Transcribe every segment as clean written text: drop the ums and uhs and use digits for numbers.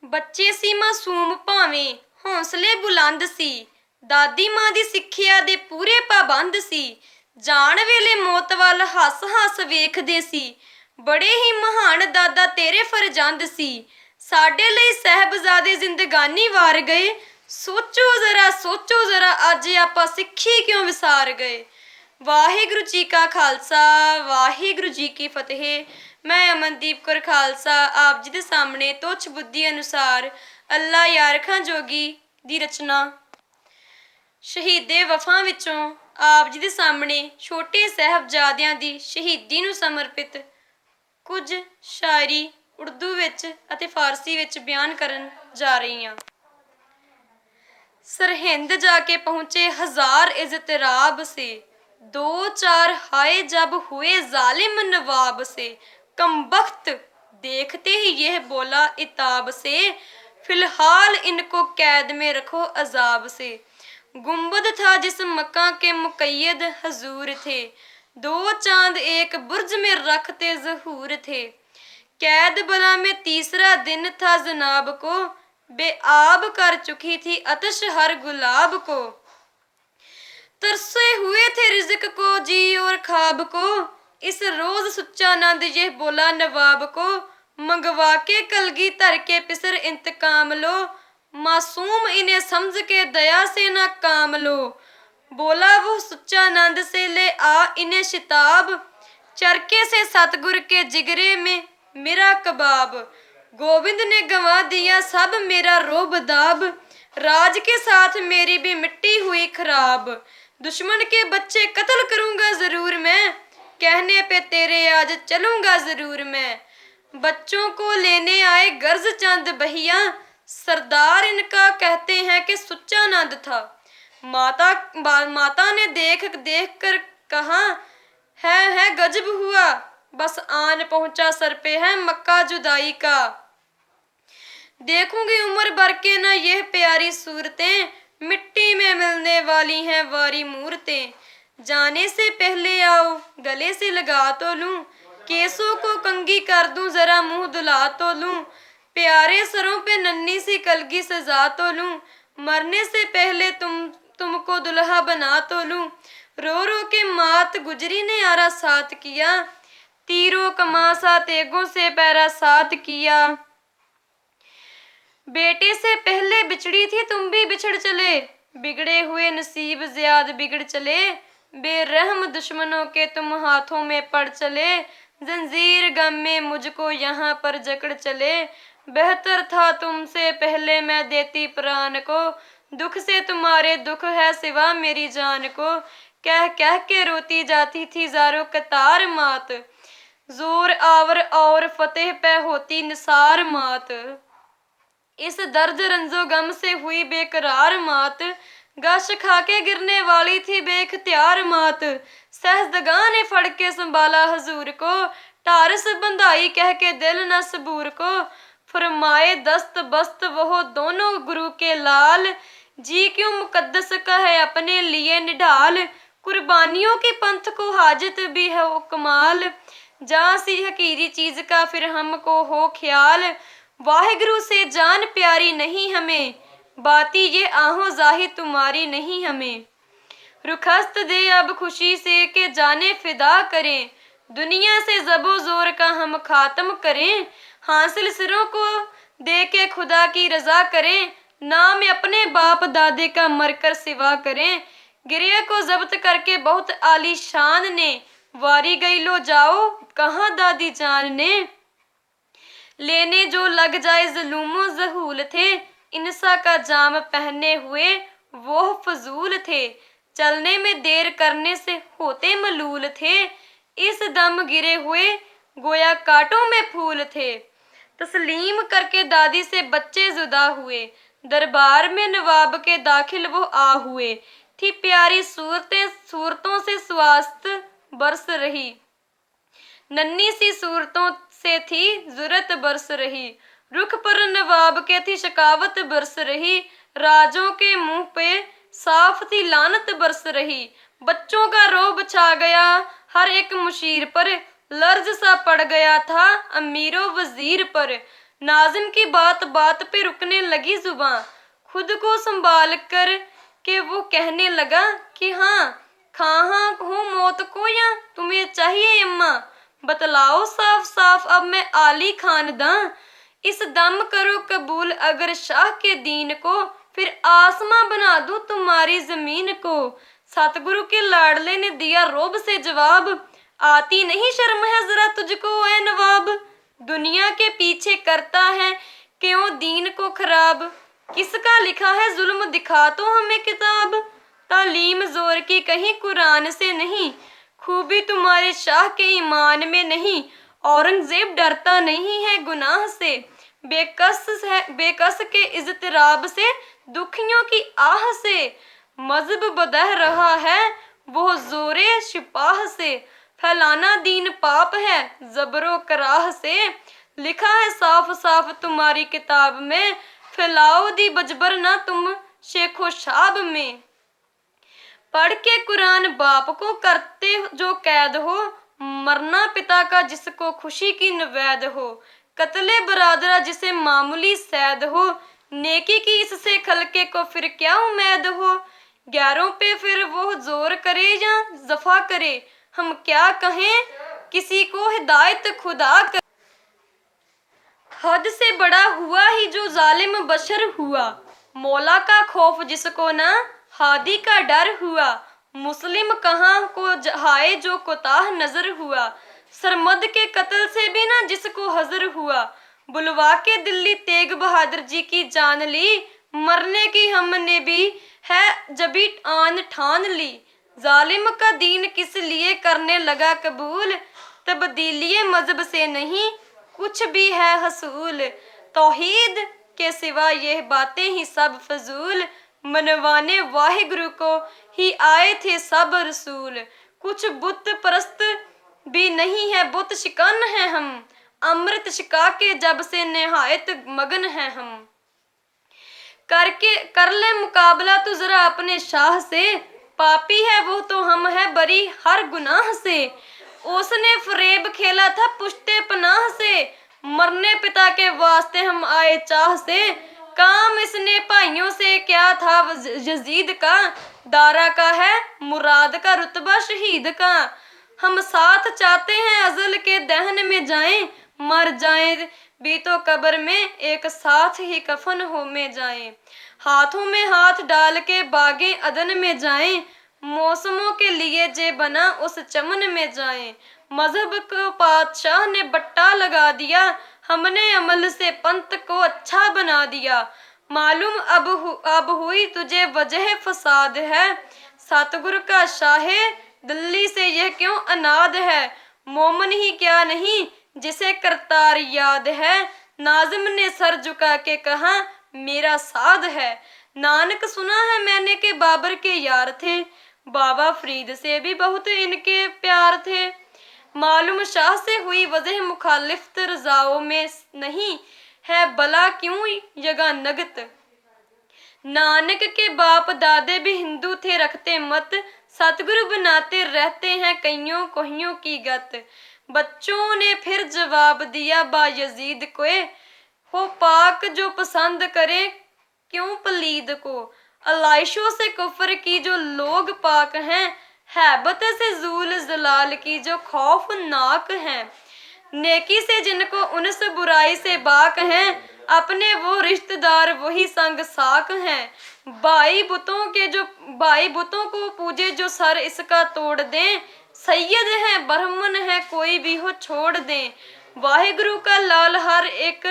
ਬੱਚੇ ਸੀ ਮਾਸੂਮ ਭਾਵੇਂ ਹੌਸਲੇ ਬੁਲੰਦ ਸੀ। ਦਾਦੀ ਮਾਂ ਦੀ ਸਿੱਖਿਆ ਦੇ ਪੂਰੇ ਪਾਬੰਦ ਸੀ। ਜਾਣ ਵੇਲੇ ਮੌਤ ਵੱਲ ਹੱਸ-ਹੱਸ ਵੇਖਦੇ ਸੀ। ਬੜੇ ਹੀ ਮਹਾਨ ਦਾਦਾ ਤੇਰੇ ਫਰਜ਼ੰਦ ਸੀ। ਸਾਡੇ ਲਈ ਸਾਹਿਬਜ਼ਾਦੇ ਜ਼ਿੰਦਗਾਨੀ ਵਾਰ ਗਏ। ਸੋਚੋ ਜ਼ਰਾ ਅੱਜ ਆਪਾਂ ਸਿੱਖੀ ਕਿਉਂ ਵਿਸਾਰ ਗਏ। ਵਾਹਿਗੁਰੂ ਜੀ ਕਾ ਖਾਲਸਾ, ਵਾਹਿਗੁਰੂ ਜੀ ਕੀ ਫਤਿਹ। ਮੈਂ ਅਮਨਦੀਪ ਕੌਰ ਖਾਲਸਾ ਆਪ ਜੀ ਦੇ ਸਾਹਮਣੇ ਤੁੱਛ ਬੁੱਧੀ ਅਨੁਸਾਰ ਅੱਲਾ ਯਾਰਖਾਂ ਜੋਗੀ ਦੀ ਰਚਨਾ ਸ਼ਹੀਦੇ ਵਫਾ ਵਿੱਚੋਂ ਆਪ ਜੀ ਦੇ ਸਾਹਮਣੇ ਛੋਟੇ ਸਾਹਿਬਜ਼ਾਦਿਆਂ ਦੀ ਸ਼ਹੀਦੀ ਨੂੰ ਸਮਰਪਿਤ ਕੁਝ ਸ਼ਾਇਰੀ ਉਰਦੂ ਵਿੱਚ ਅਤੇ ਫਾਰਸੀ ਵਿੱਚ ਬਿਆਨ ਕਰਨ ਜਾ ਰਹੀ ਹਾਂ। सरहिंद जाके पहुंचे हजार इज़्तिराब से, दो चार हाय जब हुए जालिम नवाब से। कमबख्त देखते ही यह बोला इताब से, फिलहाल इनको कैद में रखो अजाब से। गुंबद था जिस मक्का के मुक़य्यद हजूर थे, दो चांद एक बुर्ज में रखते ज़हूर थे। कैद बला में तीसरा दिन था जनाब को, बेआब कर चुकी थी अतश हर गुलाब को। तरसे हुए थे रिज़्क को जी और ख्वाब को, इस रोज सुच्चा नंद ये बोला नवाब को। मंगवा के कलगी धर के पिसर इंतकाम लो, मासूम इन्हें समझ के दया से ना काम लो। बोला वो सुच्चा नंद से ले आ इन्हें शिताब, चरके से सतगुर के जिगरे में मेरा कबाब। गोविंद ने गंवा दिया सब मेरा रोब दाब, राज के साथ मेरी भी मिट्टी हुई खराब। दुश्मन के बच्चे कत्ल करूंगा जरूर मैं, कहने पे तेरे आज चलूंगा जरूर मैं। बच्चों को लेने आए गर्ज चंद बहिया, सरदार इनका कहते हैं कि सुच्चा नंद था। माता ने देख कर कहा है गजब हुआ, बस आन पहुंचा सर पे है मक्का जुदाई का। देखूंगी उम्र भर के ना यह प्यारी सूरतें, मिट्टी में मिलने वाली हैं वारी मूरतें। जाने से पहले आओ गले से लगा तो लूं, केसों को कंघी कर दूं जरा मुंह धुला तो लूं। प्यारे सरों पे नन्ही सी कलगी सजा तो लूं, मरने से पहले तुमको दुल्हा बना तो लूं। रो रो के मात गुजरी ने आरा साथ किया, तीरों कमासा तेगों से पैरा साथ किया। बेटे से पहले बिछड़ी थी तुम भी बिछड़ चले, बिगड़े हुए नसीब ज्याद बिगड़ चले। बेरहम दुश्मनों के तुम हाथों में पड़ चले, जंजीर गम में मुझको यहाँ पर जकड़ चले। बेहतर था तुमसे पहले मैं देती प्राण को, दुख से तुम्हारे दुख है सिवा मेरी जान को। कह कह के रोती जाती थी ज़ारो कतार मात, जोर आवर और फतेह पे होती निसार मात। इस दर्द रंजो गम से हुई बेकरार मात, गश खा के गिरने वाली थी बेख्तियार मात। सहजदगा ने फड़ के संभाला हजूर को, टारस बंधाई कह के दिल न सबूर को। फरमाए दस्त बस्त वह दोनों गुरु के लाल, जी क्यों मुकद्दस का है अपने लिए निढाल। कुर्बानियों की पंथ को हाजत भी है वो कमाल, जहाँ सी हकीरी चीज का फिर हमको हो ख्याल। वाहिगुरु से जान प्यारी नहीं हमें, बाती ये आहों जाही तुम्हारी नहीं हमें। रुखस्त दे अब खुशी से के जाने फिदा करें, दुनिया से जबो जोर का हम खात्म करें। हासिल सिरों को दे के खुदा की रजा करें, नाम अपने बाप दादे का मरकर सिवा करें। गिरिया को जब्त करके बहुत आलीशान ने, वारी गई लो जाओ कहाँ दादी जान ने। लेने जो लग जाए जुलूमो जहूल थे, इंसा का जाम पहने हुए वो फजूल थे। चलने में देर करने से होते मलूल थे, इस दम गिरे हुए गोया कांटों में फूल थे। तस्लीम करके दादी से बच्चे जुदा हुए, दरबार में नवाब के दाखिल वो आ हुए। थी प्यारी सूरतों से स्वास्थ्य बरस रही, नन्ही सी सूरतों से थी जुरत बरस रही। रुख पर नवाब के थी शकावत बरस रही, राजों के मुंह पे साफ थी लानत बरस रही। बच्चों का रोब छा गया हर एक मुशीर पर, लर्ज सा पड़ गया था अमीरो वजीर पर। नाज़िम की बात बात पे रुकने लगी जुबां, खुद को संभाल कर के वो कहने लगा कि हाँ, खाहा हूँ मौत को या तुम्हें चाहिए अम्मा, बतलाओ साफ साफ अब मैं आली खानदां, इस दम करो कबूल अगर शाह के दीन को, फिर आसमां बना दूं तुम्हारी जमीन को। सतगुरु के लाडले ने दिया रोब से जवाब, आती नहीं शर्म है जरा तुझको ऐ नवाब, दुनिया के पीछे करता है क्यों दीन को खराब, किसका लिखा है जुल्म दिखा तो हमें किताब, तालीम जोर की कहीं कुरान से नहीं, खूबी तुम्हारे शाह के ईमान में नहीं, औरंगजेब डरता नहीं है गुनाह से, बेकस के इज़्तिराब से, दुखियों की आह से, मजहब बदह रहा है वो जोरे सिपाह से, फैलाना दीन पाप है जबरो कराह से, लिखा है साफ साफ तुम्हारी किताब में, फैलाओ दी बजबर ना तुम शेखो शाब में। पढ़ के कुरान बाप को करते जो कैद हो, मरना पिता का जिसको खुशी की नवैद हो, कत्ले बरादरा जिसे मामूली सैद हो, नेकी की इससे खलके को फिर क्या उम्मीद हो, गैरों पे फिर वो जोर करे या जफा करे, हम क्या कहें किसी को हिदायत खुदा कर, हद से बड़ा हुआ ही जो जालिम बशर हुआ, मौला का खौफ जिसको ना हादी का डर हुआ, मुस्लिम कहाँ को हाय जो कोताह नजर हुआ, सरमद के कत्ल से भी ना जिसको हजर हुआ, बुलवा के दिल्ली तेग बहादुर जी की जान ली, मरने की हमने भी है जबी आन ठान ली, जालिम का दीन किस लिए करने लगा कबूल, तब्दीली मजहब से नहीं कुछ भी है हसूल, तौहीद के सिवा ये बातें ही सब फजूल, मनवाने वाहिगुरु को ही आए थे सब रसूल, कुछ बुत परस्त भी नहीं है बुत शिकन है हम, अमृत शिका के जब से निहायत मगन है हम, कर ले मुकाबला तो जरा अपने शाह से, पापी है वो तो हम है बरी हर गुनाह से, उसने फरेब खेला था पुश्ते पनाह से, मरने पिता के वास्ते हम आए चाह से, काम इसने भाइयों से क्या था यजीद का, दारा का है मुराद का रुतबा शहीद का, हम साथ चाहते हैं अजल के दहन में जाएं, मर जाएं भी तो कब्र में एक साथ ही कफन हो में जाएं, हाथों में हाथ डाल के बागे अदन में जाएं, मौसमों के लिए जे बना उस चमन में जाएं, मजहब को पातशाह ने बट्टा लगा दिया, हमने अमल से पंत को अच्छा बना दिया, मालूम अब हुई तुझे वजह फसाद है, सतगुरु का शाहे दिल्ली से यह क्यों अनाद है, मोमन ही क्या नहीं जिसे करतार याद है, नाजिम ने सर झुका के कहा मेरा साध है, नानक सुना है मैंने के बाबर के यार थे, बाबा फरीद से भी बहुत इनके प्यार थे, मालूम शाह से हुई वजह मुखालिफ रजाओं में नहीं है भला क्यों यगा नगत, नानक के बाप दादे भी हिंदू थे रखते मत, सतगुरु बनाते रहते हैं कईयों कोहियों की गत, बच्चों ने फिर जवाब दिया बायजीद को, हो पाक जो पसंद करे क्यों पलीद को, अलाइशों से कुफर की जो लोग पाक हैं, हैबत से जूल जलाल की जो खौफनाक हैं, नेकी से जिनको उनसे बुराई से बाक हैं, अपने वो रिश्तेदार वही संग साक हैं, भाई बुतों को पूजे जो सर इसका तोड़ दें, सैयद है ब्राह्मण है कोई भी हो छोड़ दें, वाहिगुरु का लाल हर एक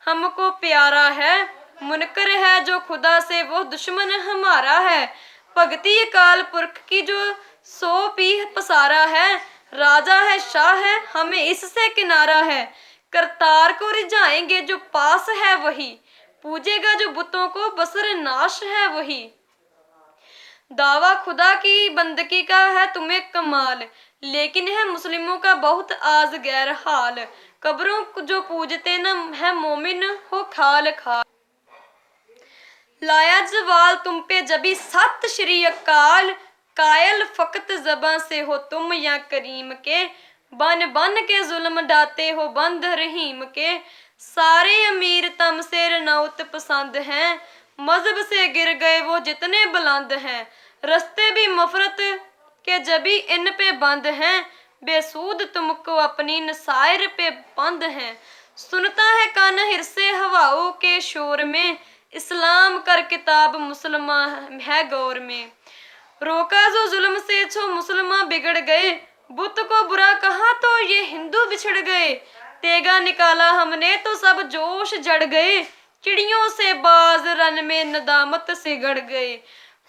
हमको प्यारा है, मुनकर है जो खुदा से वो दुश्मन हमारा है, भक्ति अकाल पुरख की जो सो पी पसारा है, राजा है शाह है हमें इससे किनारा है, करतार को रिझाएंगे जो पास है वही, पूजेगा जो बुतों को बसर नाश है वही, दावा खुदा की बंदगी का है तुम्हें कमाल, लेकिन है मुस्लिमों का बहुत आज गैर हाल, कब्रों जो पूजते न है मोमिन हो खाल खाल, लाया जवाल तुम पे जबी सत श्री अकाल, कायल फकत जबां से हो तुम या करीम के, बन बन के जुल्म डाते हो बंद रहीम के, सारे अमीर तमसे रनौत पसंद हैं, मजहब से गिर गए वो जितने बुलंद हैं। रस्ते भी मफरत के जबी इन पे बंद हैं, बेसूद तुमको अपनी नसायर पे बंद हैं। सुनता है कान हिरसे हवाओं के शोर में, इस्लाम कर किताब मुसलमान है गौर में। रोका जो जुल्म से छो मुसलमान बिगड़ गए, बुत को बुरा कहा तो ये हिंदू बिछड़ गए। तेगा निकाला हमने तो सब जोश जड़ गए, चिड़ियों से बाज रन में नदामत से गड़ गए।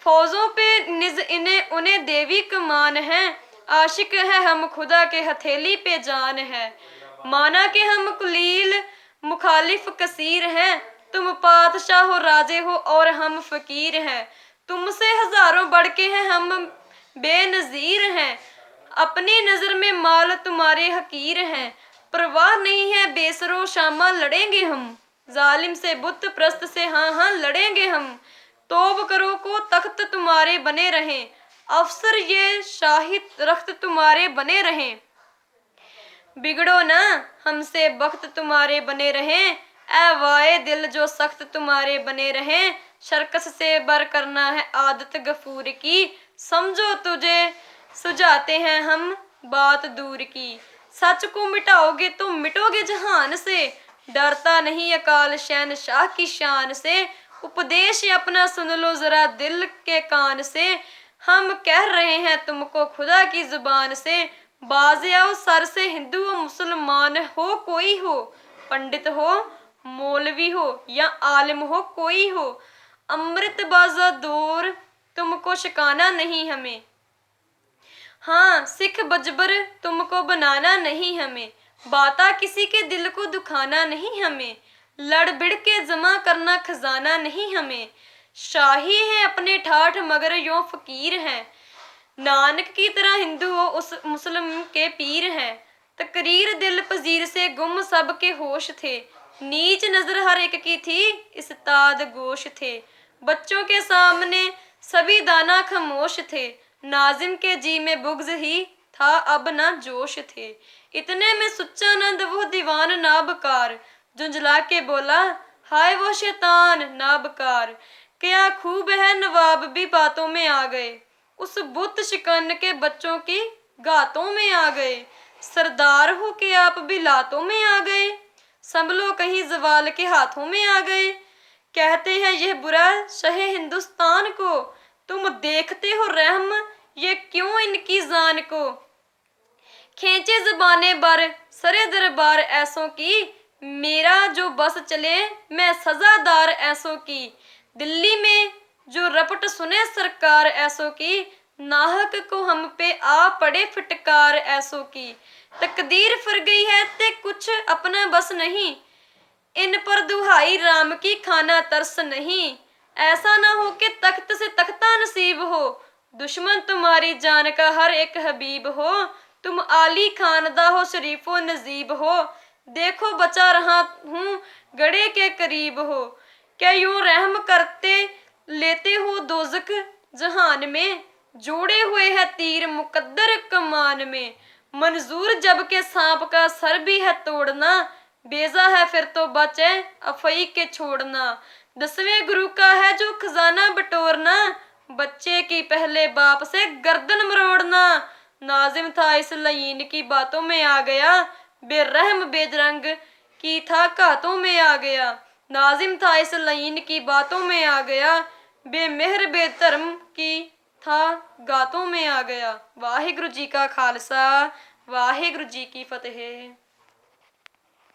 फौजों पे निज इन्हें उन्हें देवी कमान है, आशिक है हम खुदा के हथेली पे जान है। माना कि हम कुलील मुखालिफ कसीर हैं, तुम पातशाह हो राजे हो और हम फकीर हैं। तुमसे हजारों बढ़ के हैं हम बेनजीर हैं, अपनी नजर में माल तुम्हारे हकीर हैं। परवाह नहीं है बेसरो शामा लड़ेंगे हम, जालिम से बुत प्रस्त से हाँ हाँ लड़ेंगे हम। तौब करो को तख्त तुम्हारे बने रहें, अफसर ये शाही रख्त तुम्हारे बने रहें। बिगड़ो ना हमसे वक्त तुम्हारे बने रहें, ऐ वाए दिल जो सख्त तुम्हारे बने रहें। शर्कस से बर करना है आदत गफूर की, समझो तुझे सुझाते हैं हम बात दूर की। सच को मिटाओगे तो मिटोगे जहान से, डरता नहीं अकाल शहनशाह की शान से। उपदेश अपना सुन लो जरा दिल के कान से, हम कह रहे हैं तुमको खुदा की जुबान से। बाज आओ सर से हिंदू हो मुसलमान हो कोई हो, पंडित हो मौलवी हो या आलिम हो कोई हो। अमृत बाजा दौर तुमको शिकाना नहीं हमें, हाँ सिख बजबर तुमको बनाना नहीं हमें। बाता किसी के दिल को दुखाना नहीं हमें, लड़ भिड़ के जमा करना खजाना नहीं हमें। शाही है अपने ठाठ मगर यों फकीर हैं, नानक की तरह हिंदू हो उस मुस्लिम के पीर हैं। तकरीर दिल पजीर से गुम सब के होश थे, नीच नजर हर एक की थी इस ताद गोश थे। बच्चों के सामने सभी दाना खामोश थे, नाजिम के जी में बुग्ज ही था अब ना जोश थे। इतने में सुच्चा नंद वो दीवान नाबकार, झुंझला के बोला हाय वो शैतान नाबकार। क्या खूब है नवाब भी बातों में आ गए, उस बुत शिकन के बच्चों की गातों में आ गए। सरदार हो के आप भी लातों में आ गए, संभलो कहीं जवाल के हाथों में आ गए। कहते हैं यह बुरा शहे हिंदुस्तान को, तुम देखते हो रहम ये क्यों इनकी जान को। खींचे जबाने बर सरे दरबार ऐसों की, मेरा जो बस चले मैं सजादार ऐसों की। दिल्ली में जो रपट सुने सरकार ऐसों की, नाहक को हम पे आ पड़े फटकार ऐसों की। तकदीर फर गई है ते कुछ अपना बस नहीं, इन पर दुहाई राम की खाना तरस नहीं। ऐसा ना हो कि तख्त से तख्ता नसीब हो, दुश्मन तुम्हारी जान का हर एक हबीब हो। तुम आली खानदा हो शरीफो नजीब हो, देखो बचा रहा हूँ गड़े के करीब हो। क्या यूं रहम करते लेते हो दोजक जहान में, जोड़े हुए है तीर मुकद्दर कमान में। मंजूर जब के सांप का सर भी है तोड़ना, बेजा है फिर तो बचे अफई के छोड़ना। 10वें गुरु का है जो खजाना बटोरना, बच्चे की पहले बाप से गर्दन मरोड़ना। नाजिम था इस लयीन की बातों में आ गया, बेरहम बेदरंग की था घातों में आ गया। नाजिम था इस लयीन की बातों में आ गया, बेमेहर बेधर्म की था गातों में आ गया। वाहिगुरु जी का खालसा वाहिगुरु जी की फतेह।